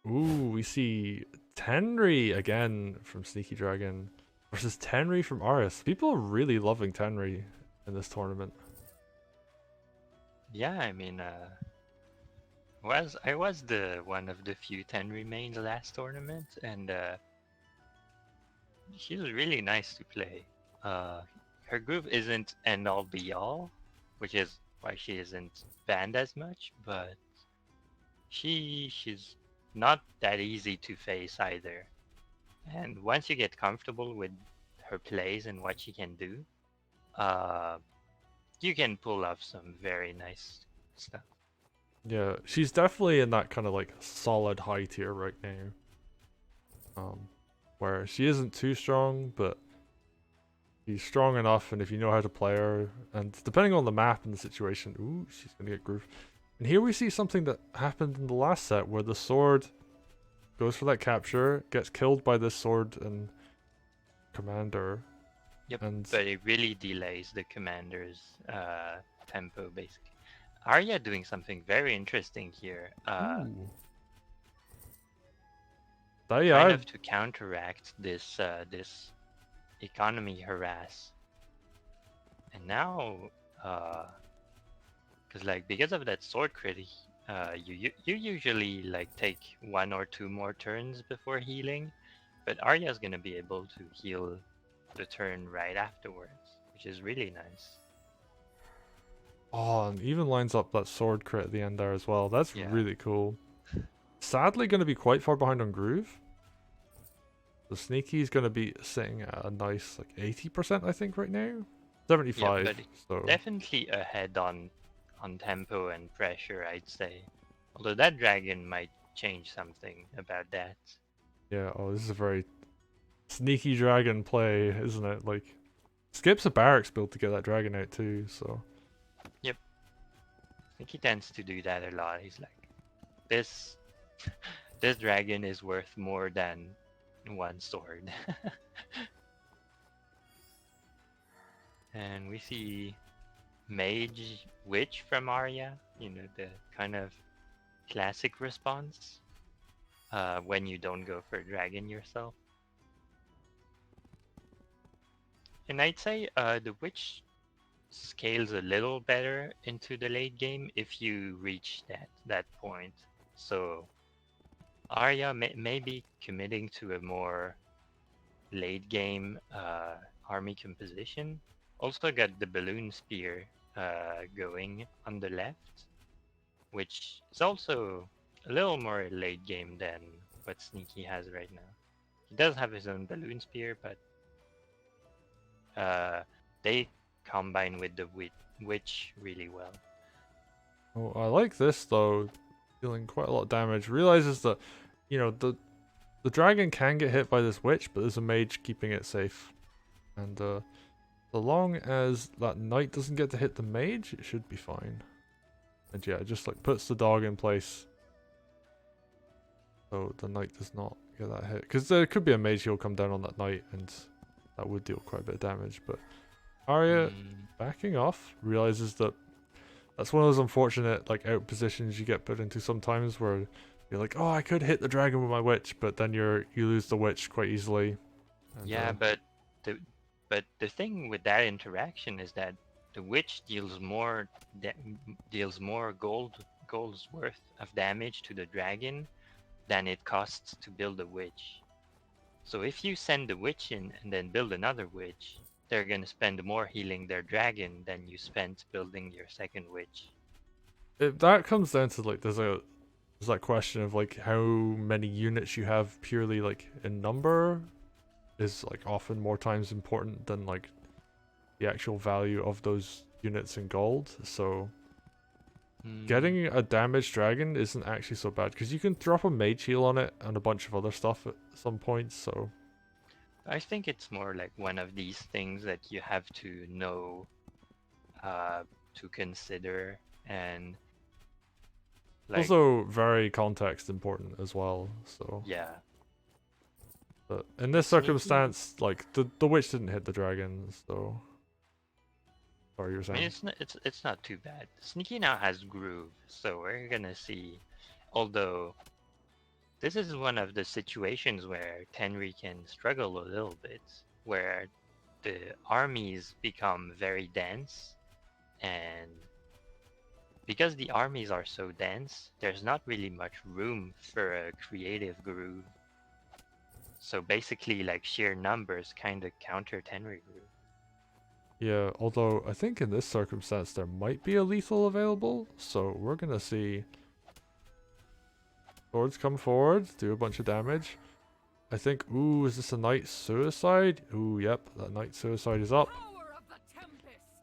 Ooh, we see Tenri again from TheSneakyDragon versus Tenri from Aris. People are really loving Tenri in this tournament. Yeah, I mean, I was the one of the few Tenri mains last tournament, and she was really nice to play. Uh, Her groove isn't end all be all, which is why she isn't banned as much, but she's not that easy to face either. And once you get comfortable with her plays and what she can do, uh, you can pull off some very nice stuff. Yeah, she's definitely in that kind of like solid high tier right now. Where she isn't too strong, but she's strong enough, and if you know how to play her, and depending on the map and the situation, ooh, she's gonna get groove. And here we see something that happened in the last set where the sword goes for that capture, gets killed by this sword and commander, Yep, and but it really delays the commander's tempo basically. Arya doing something very interesting here, ooh, that kind yeah, of to counteract this economy harass. And now, because of that sword crit, you usually like take one or two more turns before healing, but Arya's gonna be able to heal the turn right afterwards, which is really nice. oh, and even lines up that sword crit at the end there as well. That's Yeah. really cool. Sadly, going to be quite far behind on groove. The sneaky's going to be sitting at a nice like 80%, I think, right now. Yeah, 75. but So definitely ahead on tempo and pressure, I'd say. Although that dragon might change something about that. yeah, oh, this is a very sneaky dragon play, isn't it? Like skips a barracks build to get that dragon out too. So Yep, I think he tends to do that a lot. He's like, this this dragon is worth more than one sword. And we see Mage Witch from Arya, the kind of classic response when you don't go for dragon yourself. And I'd say the Witch scales a little better into the late game if you reach that point. So Arya may be committing to a more late game army composition. Also got the balloon spear going on the left, which is also a little more late game than what Sneaky has right now. He does have his own balloon spear, but they combine with the witch really well. oh, I like this though. Dealing quite a lot of damage. Realizes that, you know, the dragon can get hit by this witch, but there's a mage keeping it safe. And so long as that knight doesn't get to hit the mage, it should be fine. And yeah, it just like puts the dog in place so the knight does not get that hit. Because there could be a mage he'll come down on that knight and that would deal quite a bit of damage. But Arya Mm, backing off realizes that that's one of those unfortunate like out positions you get put into sometimes where you're like, oh, I could hit the dragon with my witch, but then you lose the witch quite easily. And yeah, the but the thing with that interaction is that the witch deals more gold's worth of damage to the dragon than it costs to build a witch. So if you send the witch in and then build another witch, they're gonna spend more healing their dragon than you spent building your second witch. that comes down to like there's that question of like how many units you have purely like in number is like often more times important than like the actual value of those units in gold. So Hmm. getting a damaged dragon isn't actually so bad because you can drop a mage heal on it and a bunch of other stuff at some points. So I think it's more like one of these things that you have to know uh, to consider and like also very context important as well. So yeah. but in But this Sneaky, circumstance, like the witch didn't hit the dragon. So sorry, you were I mean saying. it's not too bad. Sneaky now has groove, so we're gonna see. Although this is one of the situations where Tenri can struggle a little bit, where the armies become very dense, and because the armies are so dense, there's not really much room for a creative groove. So basically, like sheer numbers kind of counter Tenri groove. Yeah, although I think in this circumstance there might be a lethal available, so we're gonna see swords come forward, do a bunch of damage. I think, ooh, is this a knight suicide? Ooh, yep, that knight suicide is up.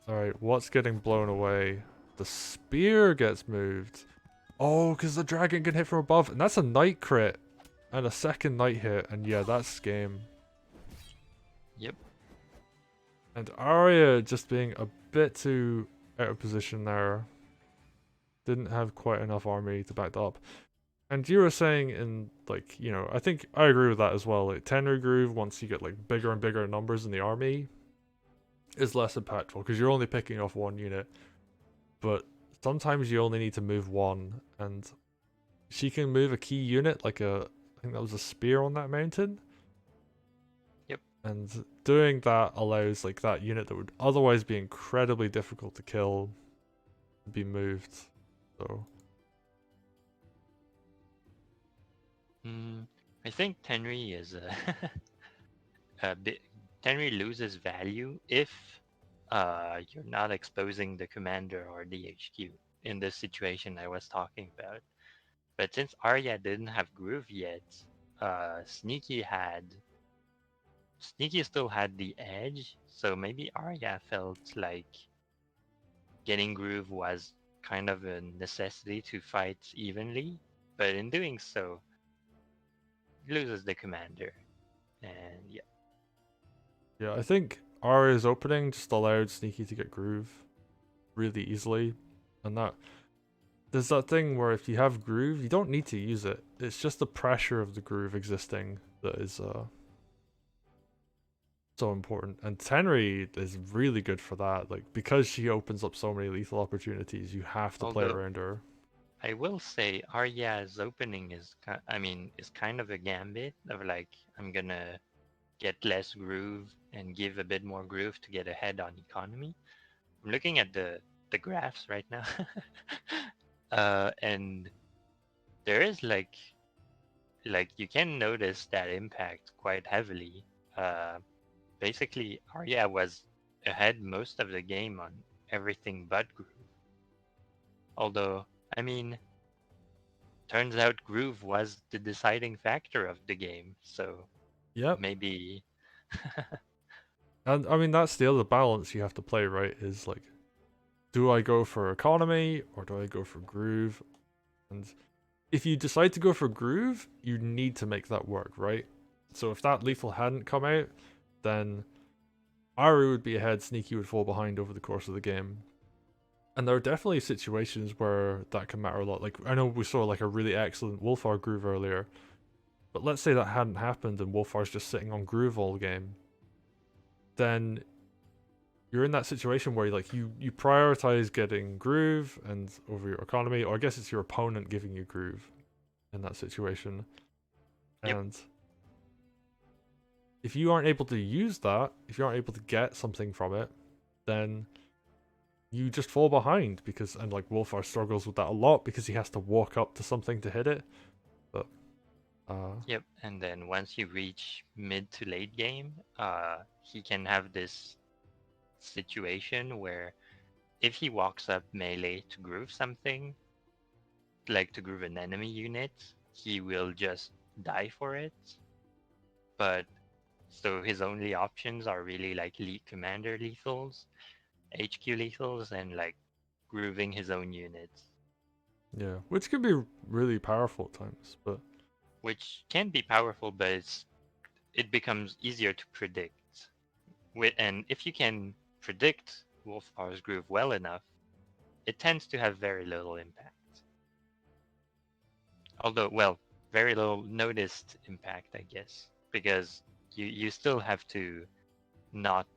Alright, what's getting blown away? The spear gets moved. Oh, because the dragon can hit from above, and that's a knight crit. And a second knight hit, and yeah, that's game. Yep. And Aria just being a bit too out of position there. Didn't have quite enough army to back that up. And you were saying in, like, you know, I think I agree with that as well. Like, Tenri Groove, once you get, like, bigger and bigger numbers in the army, is less impactful, because you're only picking off one unit. But sometimes you only need to move one, and she can move a key unit, like I think that was a spear on that mountain. Yep. And doing that allows, like, that unit that would otherwise be incredibly difficult to kill to be moved. So I think Tenri is a bit. Tenri loses value if you're not exposing the commander or the HQ in this situation I was talking about. But since Arya didn't have Groove yet, Sneaky still had the edge, so maybe Arya felt like getting Groove was kind of a necessity to fight evenly, but in doing so, loses the commander. And yeah. yeah, I think Aria's opening just allowed Sneaky to get Groove really easily. And that there's that thing where if you have Groove, you don't need to use it. It's just the pressure of the Groove existing that is so important. And Tenri is really good for that. Like, because she opens up so many lethal opportunities, you have to play Although around her. I will say Arya's opening is kind of a gambit of like I'm gonna get less groove and give a bit more groove to get ahead on economy. I'm looking at the graphs right now, and there is like you can notice that impact quite heavily. Uh, Basically, Arya was ahead most of the game on everything but groove. Although, I mean, turns out groove was the deciding factor of the game, so Yep. maybe. And I mean, that's the other balance you have to play, right? Is like, do I go for economy or do I go for groove? And if you decide to go for groove, you need to make that work, right? So if that lethal hadn't come out, then Aru would be ahead, Sneaky would fall behind over the course of the game. And there are definitely situations where that can matter a lot. Like, I know we saw like a really excellent Wolfar groove earlier, but let's say that hadn't happened and Wolfar's just sitting on groove all game. Then you're in that situation where like you prioritize getting groove and over your economy, or I guess it's your opponent giving you groove in that situation. Yep. And if you aren't able to use that, if you aren't able to get something from it, then you just fall behind because, and like Wolfar struggles with that a lot because he has to walk up to something to hit it. But Yep, and then once you reach mid to late game, he can have this situation where if he walks up melee to groove something, like to groove an enemy unit, he will just die for it. But so his only options are really like lead commander lethals, HQ lethals, and like grooving his own units, yeah, which can be really powerful at times. But which can be powerful, but it becomes easier to predict. And if you can predict Wolfhar's groove well enough, it tends to have very little impact. Although, well, very little noticed impact, I guess, because you still have to not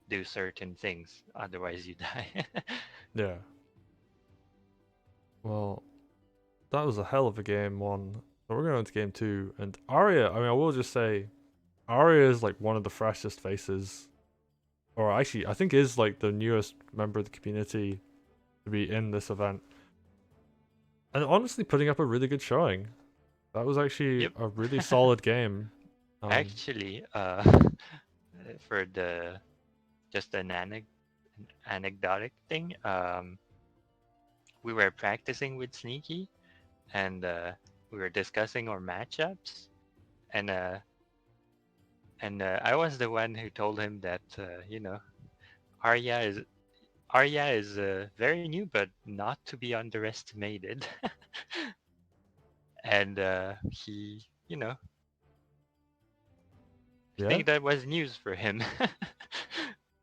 do certain things, otherwise you die. yeah, well, that was a hell of a game one. So we're going into game 2, and Aria. I mean, I will just say, Aria is like one of the freshest faces, or actually, I think is like the newest member of the community to be in this event, and honestly, putting up a really good showing. That was actually Yep. a really solid game. Actually, for the just an anecdotic thing, we were practicing with Sneaky, and we were discussing our matchups, and I was the one who told him that Arya is Arya is very new, but not to be underestimated. And he, I Yeah, think that was news for him.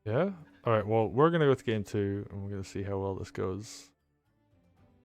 yeah. All right. Well, we're gonna go to game 2, and we're gonna see how well this goes.